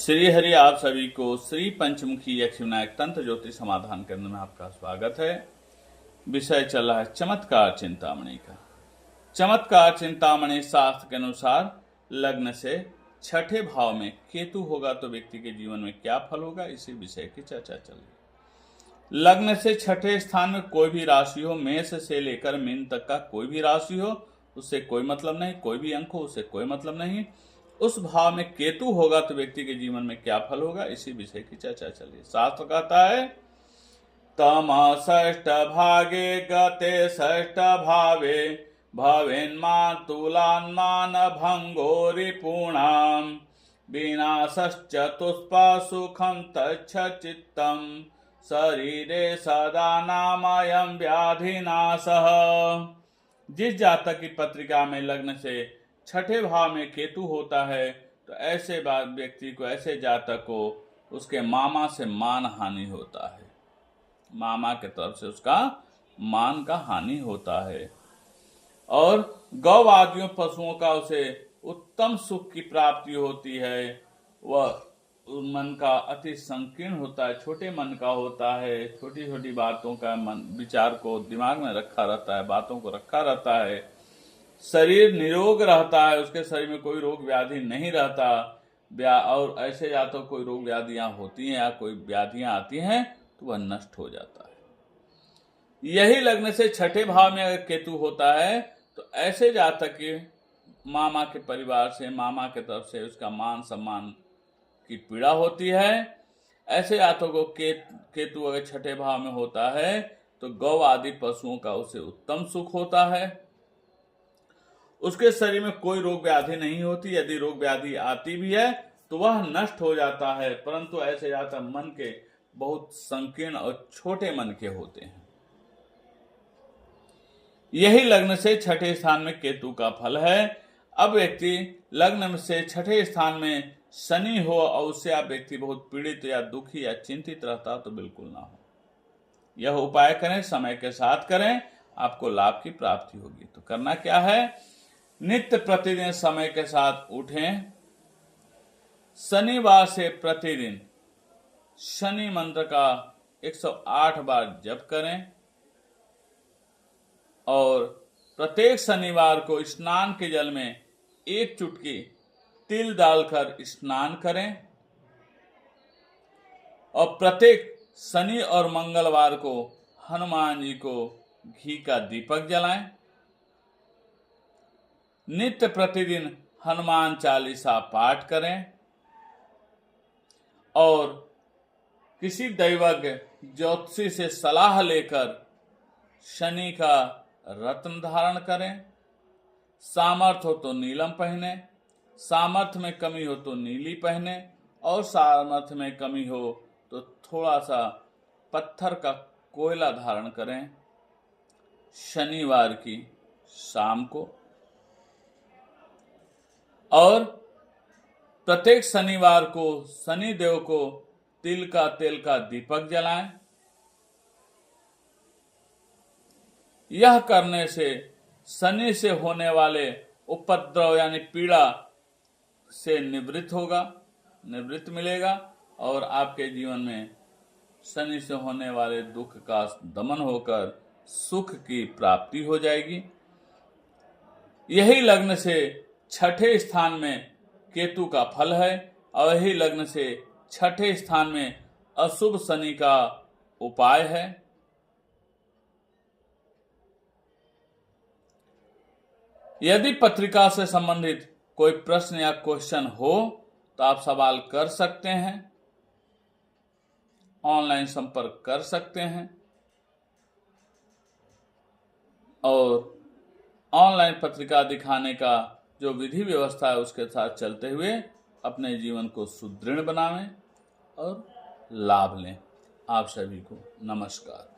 श्री हरि आप सभी को श्री पंचमुखी यक्ष विनायक तंत्र ज्योतिष समाधान केंद्र में आपका स्वागत है। विषय चल रहा है चमत्कार चिंतामणि का। चमत्कार चिंतामणि शास्त्र के अनुसार लग्न से छठे भाव में केतु होगा तो व्यक्ति के जीवन में क्या फल होगा, इसी विषय की चर्चा चल रही। लग्न से छठे स्थान में कोई भी राशि हो, मेष से लेकर मीन तक का कोई भी राशि हो, उससे कोई मतलब नहीं, कोई भी अंक हो उससे कोई मतलब नहीं। उस भाव में केतु होगा तो व्यक्ति के जीवन में क्या फल होगा, इसी विषय की चर्चा चली। शास्त्र कहता है तम षष्ठ भागे गते षष्ठ भावे भवेन्मान तुलान्मान भंगो रिपुणाम विनाशश्चतुष्पा सुखम तच्छ चित्तम शरीरे सदा नामयं व्याधिनाशः। जिस जातक की पत्रिका में लग्न से छठे भाव में केतु होता है तो ऐसे व्यक्ति को, ऐसे जातक को उसके मामा से मान हानि होता है, मामा के तरफ से उसका मान का हानि होता है। और गौ आदियों पशुओं का उसे उत्तम सुख की प्राप्ति होती है। वह मन का अति संकीर्ण होता है, छोटे मन का होता है, छोटी छोटी बातों का मन विचार को दिमाग में रखा रहता है, बातों को रखा रहता है। शरीर निरोग रहता है, उसके शरीर में कोई रोग व्याधि नहीं रहता। और ऐसे या तो कोई रोग व्याधियां होती हैं या कोई व्याधियां आती हैं तो वह नष्ट हो जाता है। यही लग्न से छठे भाव में अगर केतु होता है तो ऐसे जातक के मामा के परिवार से, मामा के तरफ से उसका मान सम्मान की पीड़ा होती है। ऐसे जातकों को केतु अगर छठे भाव में होता है तो गौ आदि पशुओं का उसे उत्तम सुख होता है। उसके शरीर में कोई रोग व्याधि नहीं होती, यदि रोग व्याधि आती भी है तो वह नष्ट हो जाता है। परंतु ऐसे जातक मन के बहुत संकीर्ण और छोटे मन के होते हैं। यही लग्न से छठे स्थान में केतु का फल है। अब व्यक्ति लग्न से छठे स्थान में शनि हो और उससे आप व्यक्ति बहुत पीड़ित या दुखी या चिंतित रहता तो बिल्कुल ना हो। यह उपाय करें, समय के साथ करें, आपको लाभ की प्राप्ति होगी। तो करना क्या है, नित्य प्रतिदिन समय के साथ उठें। शनिवार से प्रतिदिन शनि मंत्र का 108 बार जप करें और प्रत्येक शनिवार को स्नान के जल में एक चुटकी तिल डालकर स्नान करें और प्रत्येक शनि और मंगलवार को हनुमान जी को घी का दीपक जलाएं। नित्य प्रतिदिन हनुमान चालीसा पाठ करें और किसी दैवज्ञ ज्योतिषी से सलाह लेकर शनि का रत्न धारण करें। सामर्थ्य हो तो नीलम पहने, सामर्थ्य में कमी हो तो नीली पहने और सामर्थ्य में कमी हो तो थोड़ा सा पत्थर का कोयला धारण करें शनिवार की शाम को। और प्रत्येक शनिवार को शनि देव को तिल का दीपक जलाएं। यह करने से शनि से होने वाले उपद्रव यानी पीड़ा से निवृत्त मिलेगा और आपके जीवन में शनि से होने वाले दुख का दमन होकर सुख की प्राप्ति हो जाएगी। यही लग्न से छठे स्थान में केतु का फल है और यही लग्न से छठे स्थान में अशुभ शनि का उपाय है। यदि पत्रिका से संबंधित कोई प्रश्न या क्वेश्चन हो तो आप सवाल कर सकते हैं, ऑनलाइन संपर्क कर सकते हैं और ऑनलाइन पत्रिका दिखाने का जो विधि व्यवस्था है उसके साथ चलते हुए अपने जीवन को सुदृढ़ बनाएं और लाभ लें। आप सभी को नमस्कार।